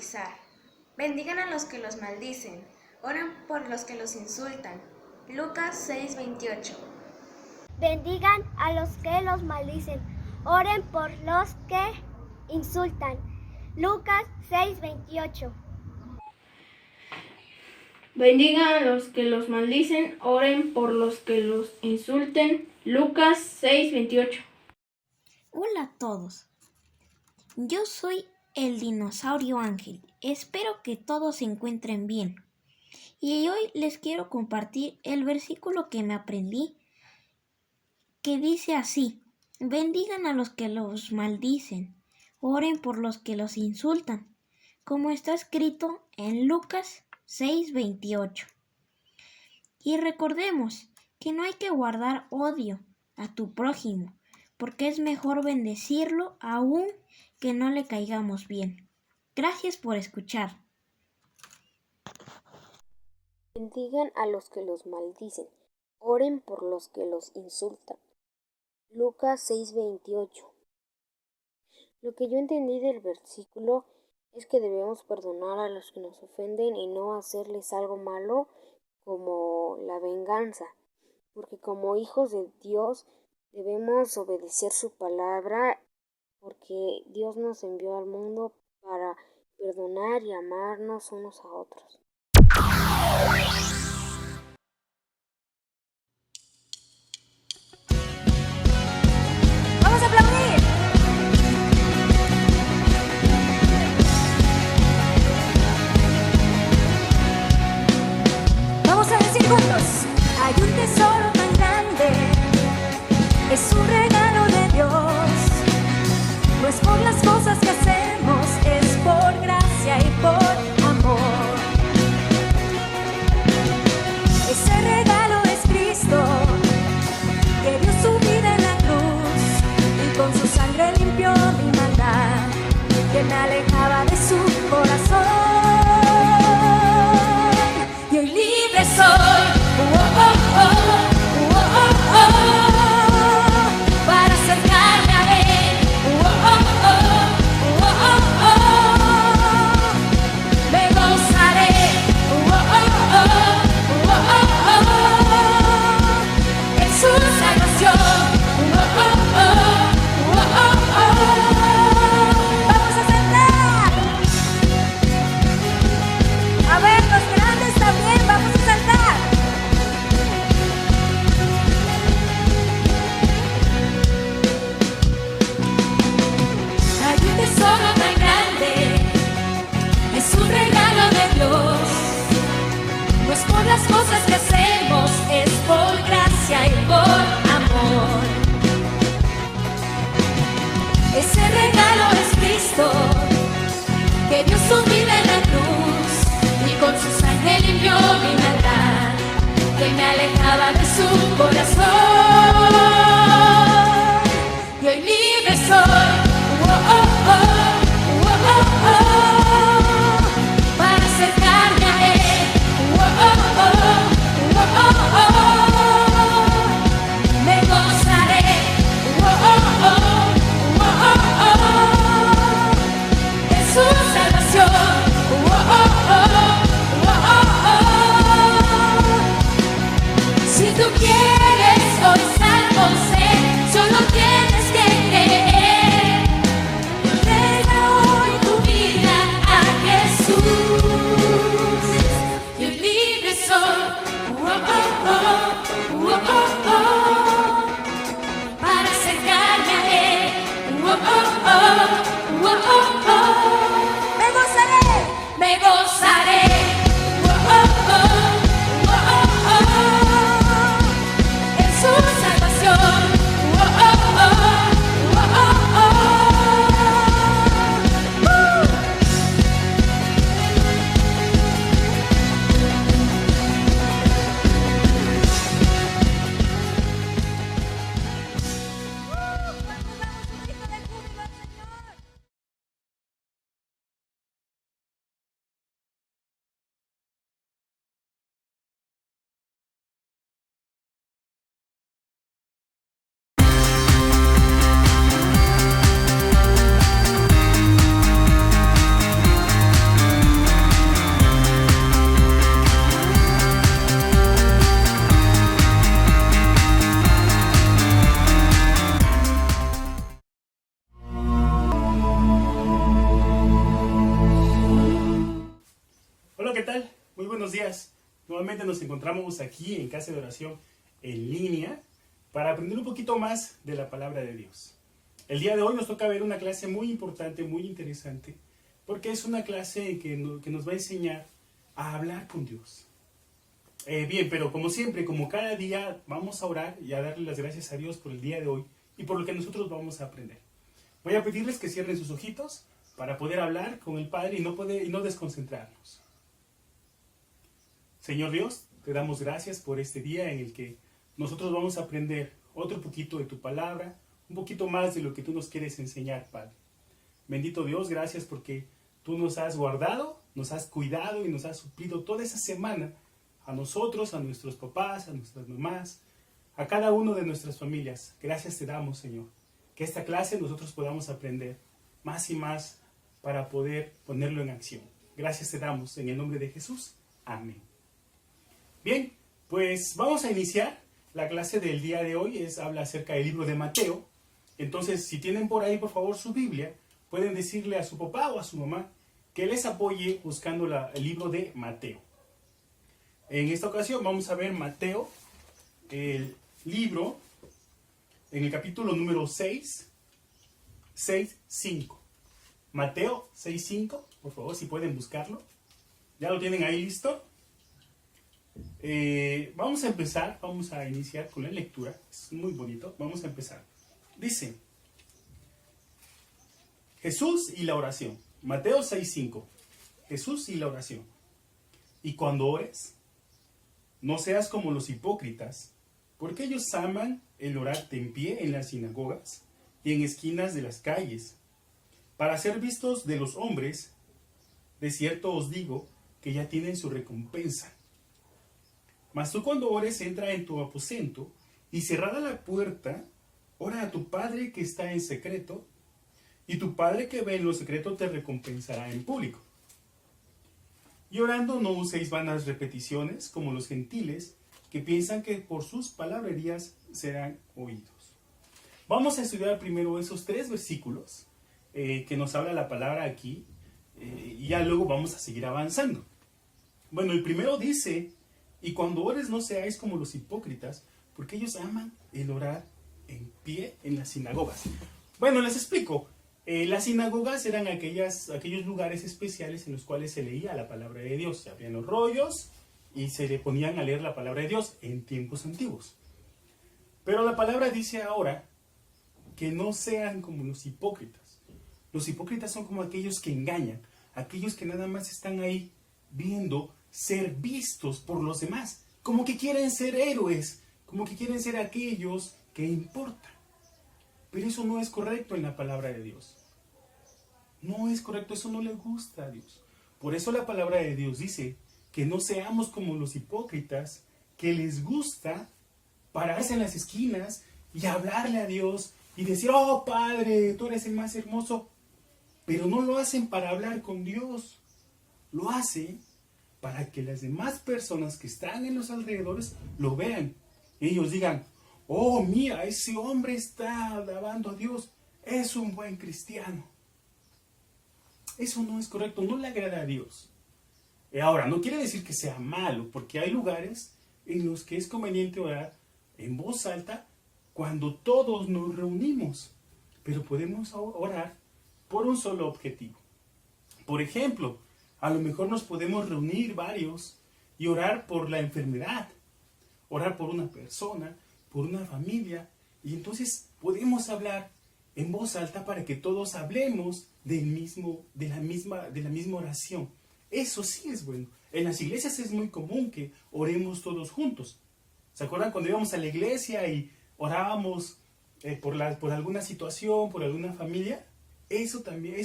memorizar. Bendigan a los que los maldicen, oren por los que los insultan. Lucas 6:28. Bendigan a los que los maldicen, oren por los que insultan. Lucas 6:28. Bendigan a los que los maldicen, oren por los que los insulten. Lucas 6:28. Hola a todos, yo soy el dinosaurio Ángel. Espero que todos se encuentren bien. Y hoy les quiero compartir el versículo que me aprendí, que dice así: bendigan a los que los maldicen, oren por los que los insultan, como está escrito en Lucas 6:28. Y recordemos que no hay que guardar odio a tu prójimo, porque es mejor bendecirlo aún que no le caigamos bien. Gracias por escuchar. Bendigan a los que los maldicen, oren por los que los insultan. Lucas 6:28. Lo que yo entendí del versículo es que debemos perdonar a los que nos ofenden y no hacerles algo malo como la venganza, porque como hijos de Dios debemos obedecer su palabra, porque Dios nos envió al mundo para perdonar y amarnos unos a otros. ¡Vamos a aplaudir! Vamos a decir juntos: hay un tesoro tan grande, es un regalo de Dios. No es por las cosas que hacemos, es por gracia y por amor. Ese regalo es Cristo, que dio su vida en la cruz y con su sangre limpió mi maldad, que me alejaba de su corazón. Y hoy libre soy, para acercarme a Él. Me gozaré, en su salvación. Vamos a saltar. A ver, los grandes también, vamos a saltar. Hay un tesoro tan grande, es un regalo de Dios. No es por las cosas que hacemos, es por gracia y por amor. Ese regalo es Cristo, que dio su vida en la cruz y con su sangre limpió mi maldad, que me alejaba de su corazón. Y hoy libre soy, para acercarme a Él. Me gozaré, en su salvación. Si tú quieres Nuevamente nos encontramos aquí en Casa de Oración en línea para aprender un poquito más de la palabra de Dios. El día de hoy nos toca ver una clase muy importante, muy interesante, porque es una clase que nos va a enseñar a hablar con Dios. Bien, pero como siempre, como cada día, vamos a orar y a darle las gracias a Dios por el día de hoy y por lo que nosotros vamos a aprender. Voy a pedirles que cierren sus ojitos para poder hablar con el Padre y no desconcentrarnos. Señor Dios, te damos gracias por este día en el que nosotros vamos a aprender otro poquito de tu palabra, un poquito más de lo que tú nos quieres enseñar, Padre. Bendito Dios, gracias porque tú nos has guardado, nos has cuidado y nos has suplido toda esa semana a nosotros, a nuestros papás, a nuestras mamás, a cada uno de nuestras familias. Gracias te damos, Señor. Que esta clase nosotros podamos aprender más y más para poder ponerlo en acción. Gracias te damos en el nombre de Jesús. Amén. Bien, pues vamos a iniciar. La clase del día de hoy habla acerca del libro de Mateo. Entonces, si tienen por ahí, por favor, su Biblia, pueden decirle a su papá o a su mamá que les apoye buscando el libro de Mateo. En esta ocasión vamos a ver Mateo, el libro, en el capítulo número 6:5. Mateo 6:5, por favor, si pueden buscarlo. ¿Ya lo tienen ahí listo? Vamos a empezar, vamos a iniciar con la lectura. Es muy bonito, vamos a empezar. Dice, Jesús y la oración. Mateo 6:5. Jesús y la oración. Y cuando ores, no seas como los hipócritas, porque ellos aman el orarte en pie en las sinagogas y en esquinas de las calles, para ser vistos de los hombres. De cierto os digo que ya tienen su recompensa. Mas tú cuando ores, entra en tu aposento y cerrada la puerta, ora a tu Padre que está en secreto, y tu Padre que ve en lo secreto te recompensará en público. Y orando no uséis vanas repeticiones como los gentiles, que piensan que por sus palabrerías serán oídos. Vamos a estudiar primero esos 3 versículos que nos habla la palabra aquí, y ya luego vamos a seguir avanzando. Bueno, el primero dice, y cuando ores no seáis como los hipócritas, porque ellos aman el orar en pie en las sinagogas. Bueno, les explico. Las sinagogas eran aquellos lugares especiales en los cuales se leía la palabra de Dios. Se abrían los rollos y se le ponían a leer la palabra de Dios en tiempos antiguos. Pero la palabra dice ahora que no sean como los hipócritas. Los hipócritas son como aquellos que engañan, aquellos que nada más están ahí viendo ser vistos por los demás, como que quieren ser héroes, como que quieren ser aquellos que importan. Pero eso no es correcto en la palabra de Dios. No es correcto, eso no le gusta a Dios. Por eso la palabra de Dios dice que no seamos como los hipócritas, que les gusta pararse en las esquinas y hablarle a Dios y decir, oh Padre, tú eres el más hermoso. Pero no lo hacen para hablar con Dios. Lo hacen para que las demás personas que están en los alrededores lo vean. Ellos digan, oh, mira, ese hombre está alabando a Dios, es un buen cristiano. Eso no es correcto, no le agrada a Dios. Ahora, no quiere decir que sea malo, porque hay lugares en los que es conveniente orar en voz alta cuando todos nos reunimos. Pero podemos orar por un solo objetivo. Por ejemplo, a lo mejor nos podemos reunir varios y orar por la enfermedad, orar por una persona, por una familia, y entonces podemos hablar en voz alta para que todos hablemos de la misma oración. Eso sí es bueno. En las iglesias es muy común que oremos todos juntos. ¿Se acuerdan cuando íbamos a la iglesia y orábamos por alguna situación, por alguna familia? Eso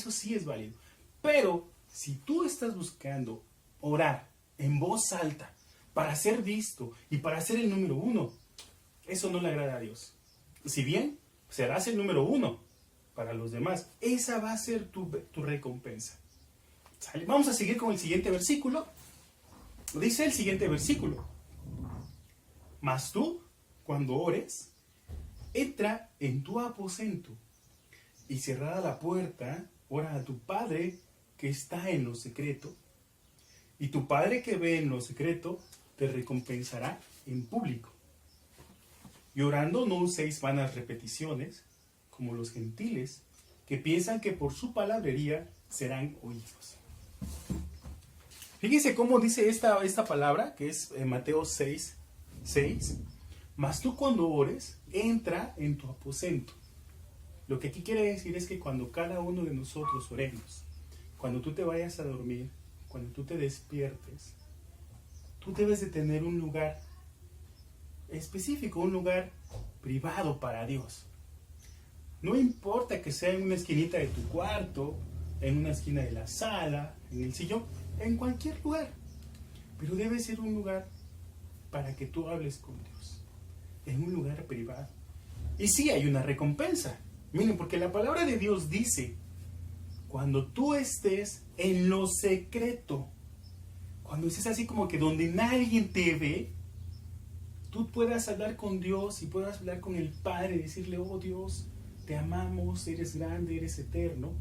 sí es válido. Pero si tú estás buscando orar en voz alta para ser visto y para ser el número 1, eso no le agrada a Dios. Si bien serás el número 1 para los demás, esa va a ser tu recompensa. ¿Sale? Vamos a seguir con el siguiente versículo. Dice el siguiente versículo: mas tú, cuando ores, entra en tu aposento y cerrada la puerta, ora a tu Padre que está en lo secreto, y tu Padre que ve en lo secreto te recompensará en público. Y orando no uséis vanas repeticiones, como los gentiles, que piensan que por su palabrería serán oídos. Fíjense cómo dice esta palabra, que es Mateo 6:6. Mas tú cuando ores, entra en tu aposento. Lo que aquí quiere decir es que cuando cada uno de nosotros oremos, cuando tú te vayas a dormir, cuando tú te despiertes, tú debes de tener un lugar específico, un lugar privado para Dios. No importa que sea en una esquinita de tu cuarto, en una esquina de la sala, en el sillón, en cualquier lugar. Pero debe ser un lugar para que tú hables con Dios, en un lugar privado. Y sí hay una recompensa. Miren, porque la palabra de Dios dice, cuando tú estés en lo secreto, cuando estés así como que donde nadie te ve, tú puedas hablar con Dios y puedas hablar con el Padre, decirle, oh Dios, te amamos, eres grande, eres eterno,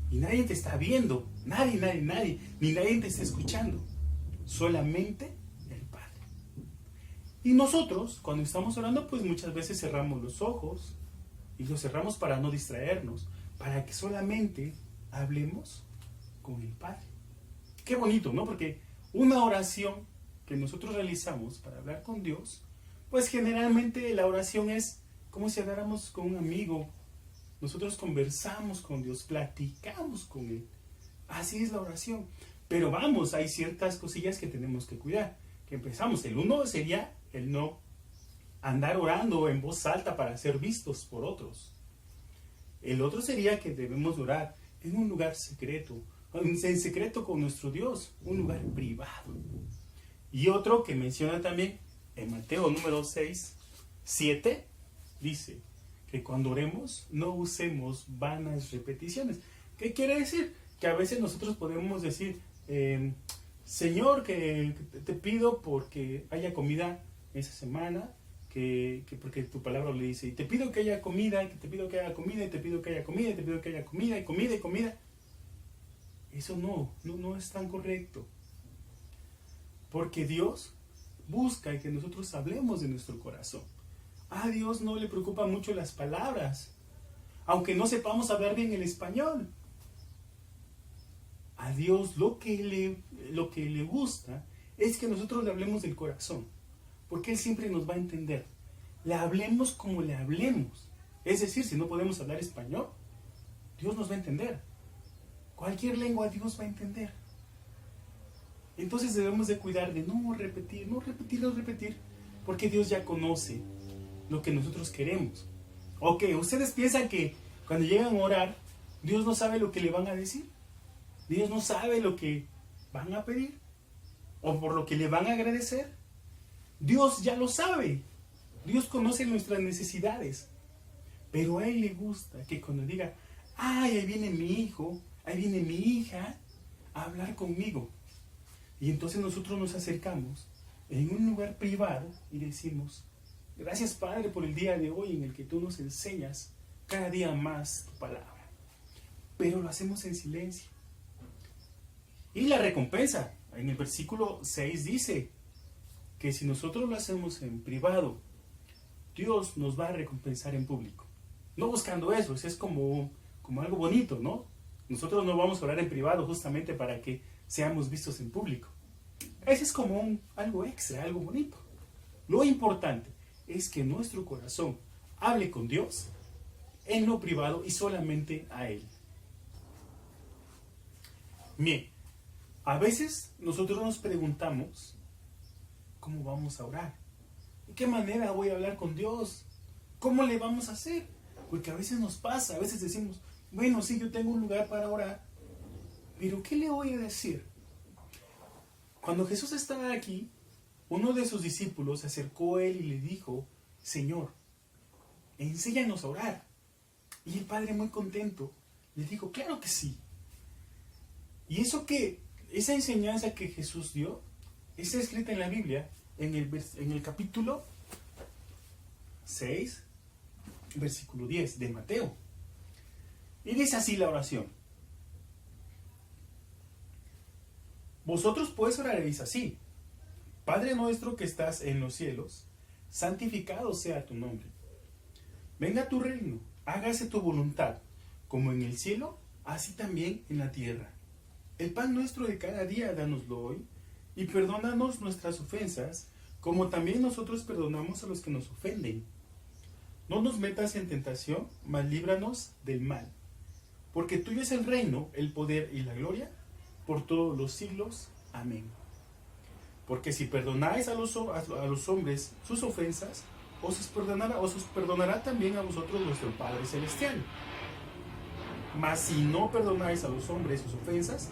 y nadie te está viendo, nadie, ni nadie te está escuchando, solamente el Padre. Y nosotros, cuando estamos orando, pues muchas veces cerramos los ojos, y los cerramos para no distraernos, para que solamente hablemos con el Padre. Qué bonito, ¿no? Porque una oración que nosotros realizamos para hablar con Dios, pues generalmente la oración es como si habláramos con un amigo. Nosotros conversamos con Dios, platicamos con Él. Así es la oración. Pero vamos, hay ciertas cosillas que tenemos que cuidar. Que empezamos. El uno sería el no andar orando en voz alta para ser vistos por otros. El otro sería que debemos orar en un lugar secreto, en secreto con nuestro Dios, un lugar privado. Y otro que menciona también en Mateo número 6:7, dice que cuando oremos no usemos vanas repeticiones. ¿Qué quiere decir? Que a veces nosotros podemos decir, Señor, que te pido porque haya comida esa semana, que porque tu palabra le dice, y te pido que haya comida, y que te pido que haya comida, y te pido que haya comida, y te pido que haya comida, y comida, y comida. Eso no es tan correcto. Porque Dios busca que nosotros hablemos de nuestro corazón. A Dios no le preocupan mucho las palabras, aunque no sepamos hablar bien el español. A Dios lo que le gusta es que nosotros le hablemos del corazón, porque Él siempre nos va a entender. Le hablemos como le hablemos. Es decir, si no podemos hablar español, Dios nos va a entender. Cualquier lengua Dios va a entender. Entonces debemos de cuidar de no repetir, porque Dios ya conoce lo que nosotros queremos. Ok, ustedes piensan que cuando llegan a orar, Dios no sabe lo que le van a decir. Dios no sabe lo que van a pedir o por lo que le van a agradecer. Dios ya lo sabe. Dios conoce nuestras necesidades. Pero a Él le gusta que cuando diga, ay, ahí viene mi hijo, ahí viene mi hija a hablar conmigo. Y entonces nosotros nos acercamos en un lugar privado y decimos, gracias Padre por el día de hoy en el que tú nos enseñas cada día más tu palabra. Pero lo hacemos en silencio. Y la recompensa, en el versículo 6 dice que si nosotros lo hacemos en privado, Dios nos va a recompensar en público. No buscando eso es como algo bonito, ¿no? Nosotros no vamos a orar en privado justamente para que seamos vistos en público. Ese es como algo extra, algo bonito. Lo importante es que nuestro corazón hable con Dios en lo privado y solamente a Él. Bien, a veces nosotros nos preguntamos, ¿cómo vamos a orar? ¿De qué manera voy a hablar con Dios? ¿Cómo le vamos a hacer? Porque a veces nos pasa, a veces decimos, bueno, sí, yo tengo un lugar para orar, pero ¿qué le voy a decir? Cuando Jesús estaba aquí, uno de sus discípulos se acercó a Él y le dijo, Señor, enséñanos a orar. Y el Padre, muy contento, le dijo, claro que sí. Y esa enseñanza que Jesús dio, está escrita en la Biblia, en el capítulo 6, versículo 10 de Mateo. Y dice así la oración. Vosotros pues oraréis así. Padre nuestro que estás en los cielos, santificado sea tu nombre. Venga tu reino, hágase tu voluntad, como en el cielo, así también en la tierra. El pan nuestro de cada día, dánoslo hoy, y perdónanos nuestras ofensas, como también nosotros perdonamos a los que nos ofenden. No nos metas en tentación, mas líbranos del mal. Porque tuyo es el reino, el poder y la gloria, por todos los siglos. Amén. Porque si perdonáis a los hombres sus ofensas, os perdonará también a vosotros vuestro Padre Celestial. Mas si no perdonáis a los hombres sus ofensas,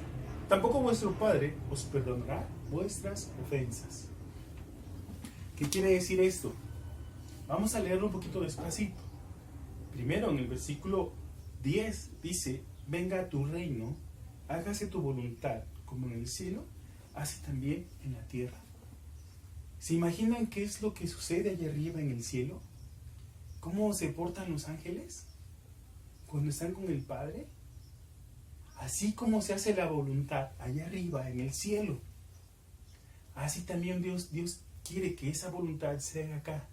tampoco vuestro Padre os perdonará vuestras ofensas. ¿Qué quiere decir esto? Vamos a leerlo un poquito despacito. Primero, en el versículo 10 dice: venga a tu reino, hágase tu voluntad, como en el cielo, así también en la tierra. ¿Se imaginan qué es lo que sucede allá arriba en el cielo? ¿Cómo se portan los ángeles cuando están con el Padre? Así como se hace la voluntad allá arriba en el cielo, así también Dios quiere que esa voluntad se haga acá,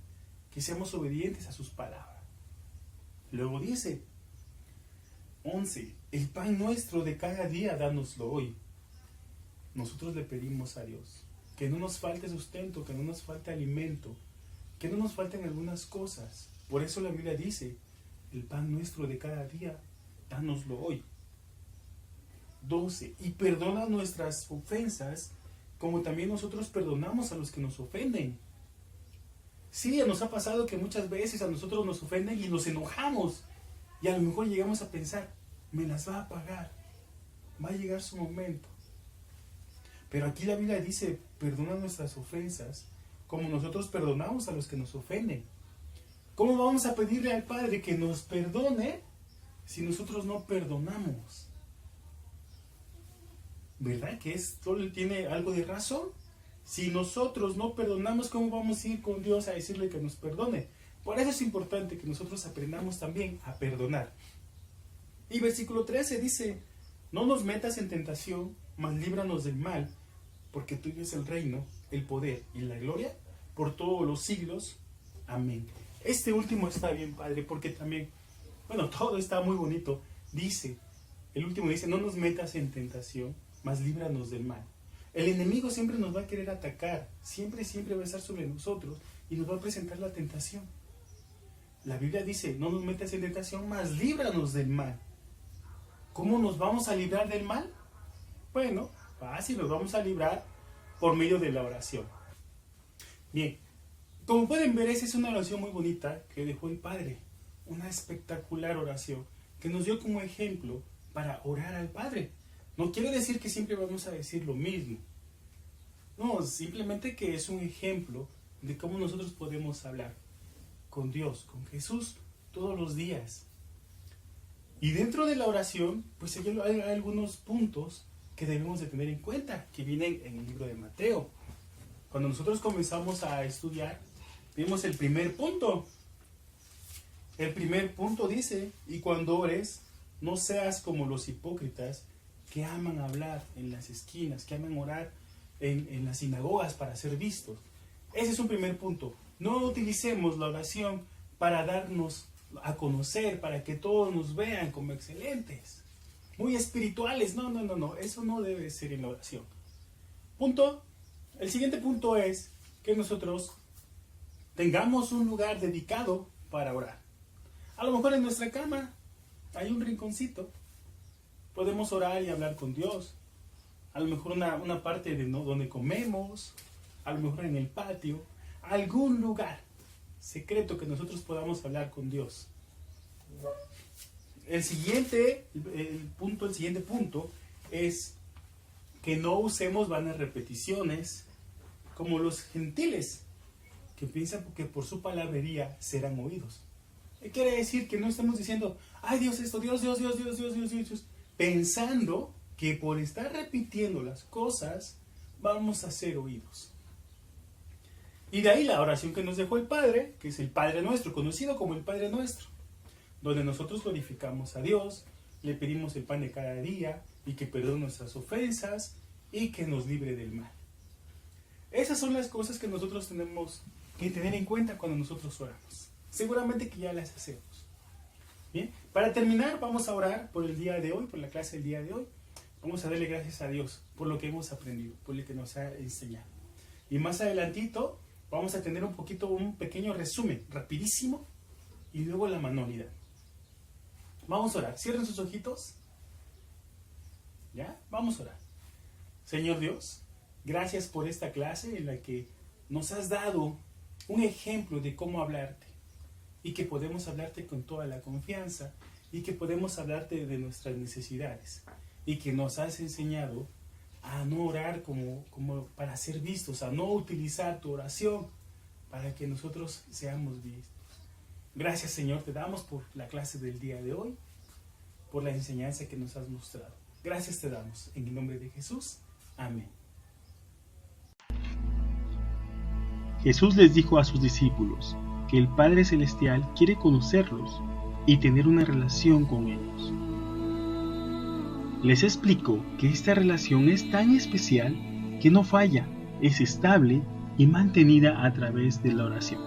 que seamos obedientes a sus palabras. Luego dice 11: el pan nuestro de cada día, dánoslo hoy. Nosotros le pedimos a Dios que no nos falte sustento, que no nos falte alimento, que no nos falten algunas cosas. Por eso la Biblia dice: el pan nuestro de cada día, dánoslo hoy. 12: y perdona nuestras ofensas, como también nosotros perdonamos a los que nos ofenden. Sí, nos ha pasado que muchas veces a nosotros nos ofenden y nos enojamos. Y a lo mejor llegamos a pensar: me las va a pagar, va a llegar su momento. Pero aquí la Biblia dice: perdona nuestras ofensas, como nosotros perdonamos a los que nos ofenden. ¿Cómo vamos a pedirle al Padre que nos perdone si nosotros no perdonamos? ¿Verdad que esto tiene algo de razón? Si nosotros no perdonamos, ¿cómo vamos a ir con Dios a decirle que nos perdone? Por eso es importante que nosotros aprendamos también a perdonar. Y versículo 13 dice: no nos metas en tentación, mas líbranos del mal, porque tuyo es el reino, el poder y la gloria, por todos los siglos. Amén. Este último está bien padre, porque también, todo está muy bonito. El último dice: no nos metas en tentación, mas líbranos del mal. El enemigo siempre nos va a querer atacar, siempre va a estar sobre nosotros y nos va a presentar la tentación. La Biblia dice: no nos metas en tentación, mas líbranos del mal. ¿Cómo nos vamos a librar del mal? Bueno, fácil, nos vamos a librar por medio de la oración. Bien, como pueden ver, esa es una oración muy bonita que dejó el Padre, una espectacular oración que nos dio como ejemplo para orar al Padre. No quiere decir que siempre vamos a decir lo mismo. No, simplemente que es un ejemplo de cómo nosotros podemos hablar con Dios, con Jesús, todos los días. Y dentro de la oración, pues hay algunos puntos que debemos de tener en cuenta, que vienen en el libro de Mateo. Cuando nosotros comenzamos a estudiar, vimos el primer punto. El primer punto dice: y cuando ores, no seas como los hipócritas, que aman hablar en las esquinas, que aman orar en las sinagogas para ser vistos. Ese es un primer punto. No utilicemos la oración para darnos a conocer, para que todos nos vean como excelentes, muy espirituales. No, eso no debe ser en la oración. El siguiente punto es que nosotros tengamos un lugar dedicado para orar. A lo mejor en nuestra cama hay un rinconcito. Podemos orar y hablar con Dios. A lo mejor una parte de donde comemos, a lo mejor en el patio, algún lugar secreto que nosotros podamos hablar con Dios. El siguiente punto es que no usemos vanas repeticiones como los gentiles, que piensan que por su palabrería serán oídos. Quiere decir que no estamos diciendo: ay, Dios esto, Dios, pensando que por estar repitiendo las cosas vamos a ser oídos. Y de ahí la oración que nos dejó el Padre, que es el Padre Nuestro, conocido como el Padre Nuestro, donde nosotros glorificamos a Dios, le pedimos el pan de cada día y que perdone nuestras ofensas y que nos libre del mal. Esas son las cosas que nosotros tenemos que tener en cuenta cuando nosotros oramos. Seguramente que ya las hacemos. Bien, para terminar vamos a orar por el día de hoy, por la clase del día de hoy. Vamos a darle gracias a Dios por lo que hemos aprendido, por lo que nos ha enseñado. Y más adelantito vamos a tener un pequeño resumen, rapidísimo, y luego la manualidad. Vamos a orar. Cierren sus ojitos. ¿Ya? Vamos a orar. Señor Dios, gracias por esta clase en la que nos has dado un ejemplo de cómo hablarte y que podemos hablarte con toda la confianza y que podemos hablarte de nuestras necesidades y que nos has enseñado a no orar como para ser vistos, a no utilizar tu oración para que nosotros seamos vistos. Gracias, Señor, te damos por la clase del día de hoy, por la enseñanza que nos has mostrado. Gracias te damos, en el nombre de Jesús. Amén. Jesús les dijo a sus discípulos que el Padre Celestial quiere conocerlos y tener una relación con ellos. Les explicó que esta relación es tan especial que no falla, es estable y mantenida a través de la oración.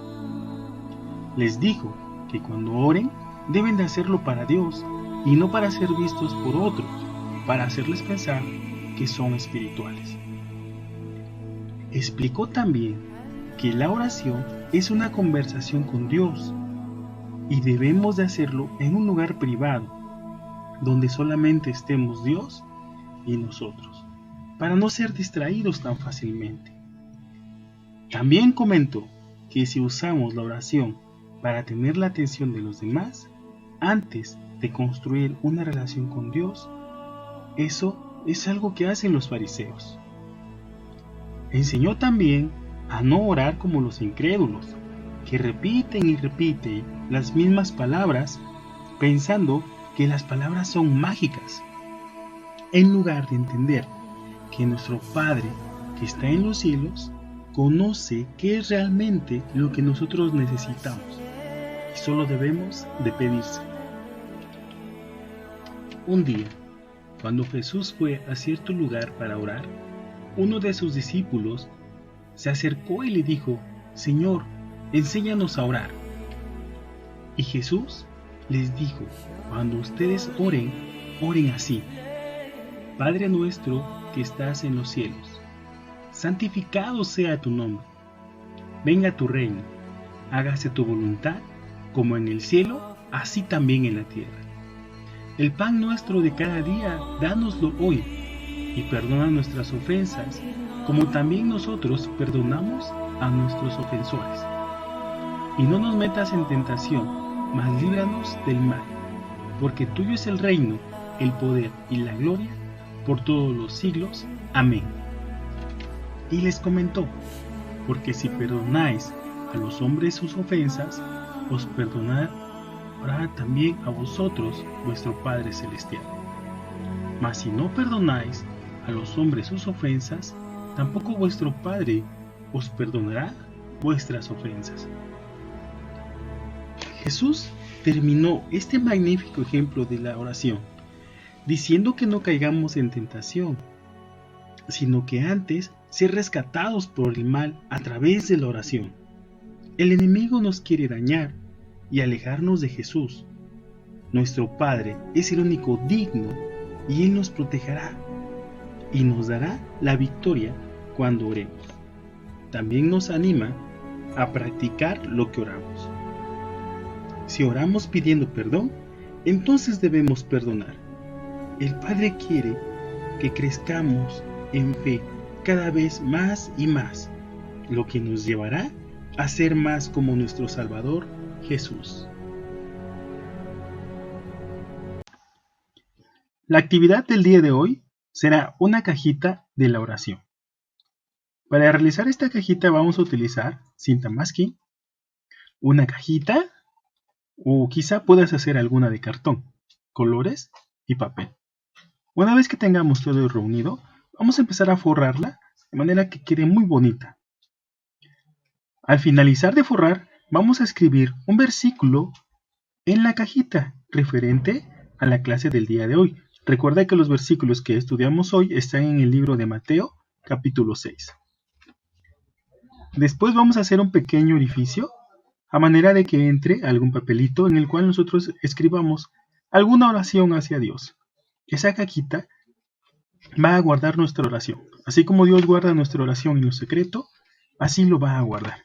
Les dijo que cuando oren deben de hacerlo para Dios y no para ser vistos por otros, para hacerles pensar que son espirituales. Explicó también que la oración es una conversación con Dios y debemos de hacerlo en un lugar privado, donde solamente estemos Dios y nosotros, para no ser distraídos tan fácilmente. También comentó que si usamos la oración para tener la atención de los demás, antes de construir una relación con Dios, eso es algo que hacen los fariseos. Enseñó también a no orar como los incrédulos, que repiten y repiten las mismas palabras pensando que las palabras son mágicas, en lugar de entender que nuestro Padre que está en los cielos conoce qué es realmente lo que nosotros necesitamos y solo debemos de pedirse. Un día, cuando Jesús fue a cierto lugar para orar, uno de sus discípulos se acercó y le dijo: Señor, enséñanos a orar. Y Jesús les dijo: cuando ustedes oren, oren así: Padre nuestro que estás en los cielos, santificado sea tu nombre. Venga tu reino, hágase tu voluntad, como en el cielo, así también en la tierra. El pan nuestro de cada día, dánoslo hoy, y perdona nuestras ofensas, como también nosotros perdonamos a nuestros ofensores. Y no nos metas en tentación, mas líbranos del mal, porque tuyo es el reino, el poder y la gloria, por todos los siglos. Amén. Y les comentó: porque si perdonáis a los hombres sus ofensas, os perdonará también a vosotros vuestro Padre Celestial. Mas si no perdonáis a los hombres sus ofensas, tampoco vuestro Padre os perdonará vuestras ofensas. Jesús terminó este magnífico ejemplo de la oración diciendo que no caigamos en tentación, sino que antes ser rescatados por el mal a través de la oración. El enemigo nos quiere dañar y alejarnos de Jesús. Nuestro Padre es el único digno y Él nos protegerá y nos dará la victoria cuando oremos. También nos anima a practicar lo que oramos. Si oramos pidiendo perdón, entonces debemos perdonar. El Padre quiere que crezcamos en fe cada vez más y más, lo que nos llevará a ser más como nuestro Salvador Jesús. La actividad del día de hoy será una cajita de la oración. Para realizar esta cajita vamos a utilizar cinta masking, una cajita, o quizá puedas hacer alguna de cartón, colores y papel. Una vez que tengamos todo reunido, vamos a empezar a forrarla de manera que quede muy bonita. Al finalizar de forrar, vamos a escribir un versículo en la cajita referente a la clase del día de hoy. Recuerda que los versículos que estudiamos hoy están en el libro de Mateo, capítulo 6. Después vamos a hacer un pequeño orificio a manera de que entre algún papelito en el cual nosotros escribamos alguna oración hacia Dios. Esa cajita va a guardar nuestra oración. Así como Dios guarda nuestra oración en lo secreto, así lo va a guardar.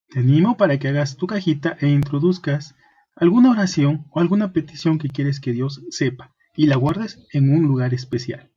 Te animo para que hagas tu cajita e introduzcas alguna oración o alguna petición que quieres que Dios sepa y la guardes en un lugar especial.